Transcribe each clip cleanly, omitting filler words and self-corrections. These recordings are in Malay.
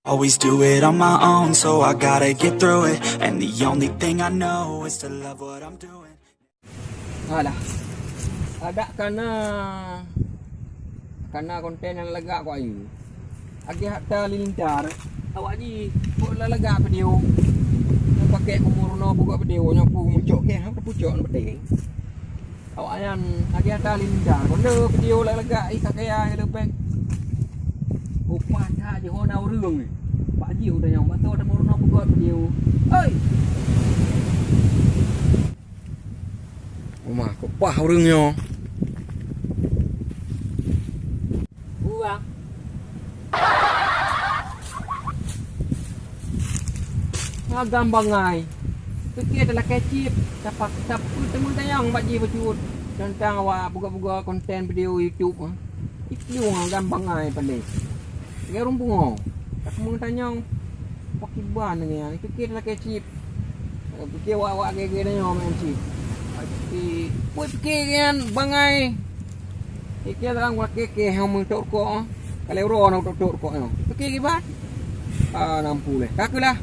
Always do it on my own, so I gotta get through it. And the only thing I know is to love what I'm doing. Alah. Ada karena konten yang lega kau ayu. Agi hatta lilintar. Awak ni boleh lega video. Yang pakai kumurno buka video yang pu muncul ke hang pucuk nak penting. Awak yang agi hatta lilintar. Boleh video lega kakaya lepek. Upah tak je hona urung ni. Pak Ji udah yang batu ada murno buat video. Oi. Oma kok pah urungnya. Buang. Gampang ngai. Fikir adalah kecip. Dapat temu tayang Pak Ji bercut tentang awak buka-buka konten video YouTube. Itu gampang ngai pandai. Kaya orang bungo. Tak mau tanya pakai ban ni yang fikir lah kecip. Fikir awak gege ni yang main cip. Fikir kan bangai. Fikir terang buat keke yang mentok kok. Kalau orang nak tok kok ni. Fikir kibat. Nampu leh. Kakulah.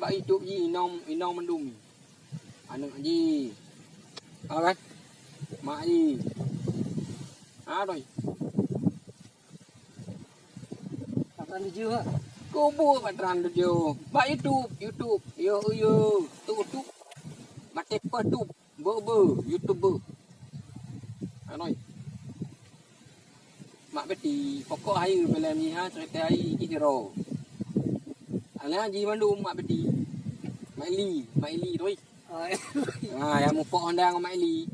Bak YouTube ji inong mendumi. Anak ji. Kan? Mak ji. Rồi. Patran video. Kubu patran video. Bak YouTube. Yo. Tu. Mate YouTube. YouTuber. Rồi. Mak beti pokok air belem ni ha cerita air hero. Alah ji Bandung mak beti. Maili thôi. Yang một pok Honda dengan Maili.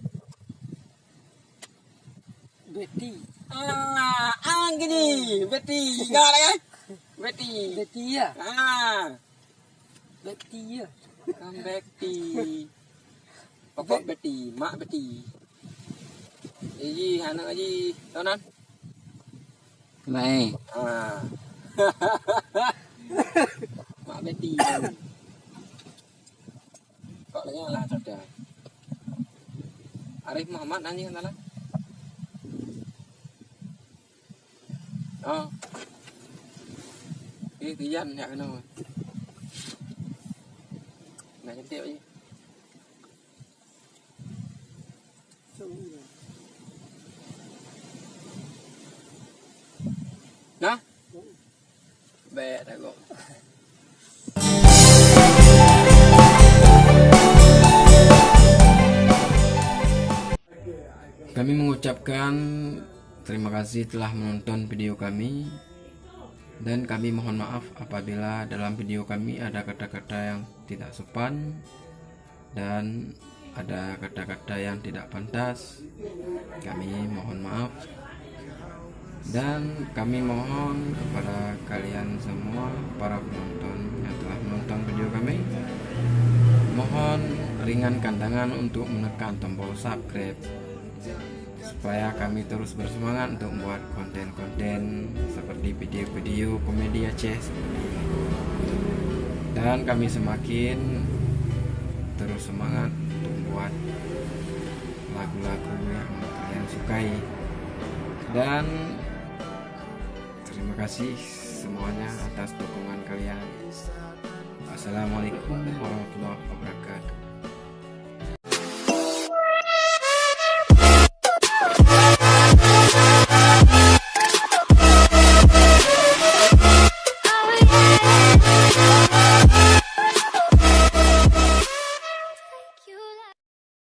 Beti. Gini, Beti. Enggak lah kan? Beti ya? Beti ya. Beti. Pokok Beti, mak Beti. Ji anak ji, tahu nan? Baik. Mak Beti. Kok lagi lah sudah. Arif Muhammad nanya kan lah. Ini Tijan ya kena. Nak cantik aje. Nah. Baik dah kok. Kami mengucapkan terima kasih telah menonton video kami dan kami mohon maaf apabila dalam video kami ada kata-kata yang tidak sopan dan ada kata-kata yang tidak pantas. Kami mohon maaf dan kami mohon kepada kalian semua para penonton yang telah menonton video kami, mohon ringankan tangan untuk menekan tombol subscribe supaya kami terus bersemangat untuk membuat konten-konten seperti video-video komedi Aceh seperti ini. Dan kami semakin terus semangat untuk membuat lagu-lagu yang kalian sukai. Dan terima kasih semuanya atas dukungan kalian. Assalamualaikum warahmatullahi wabarakatuh.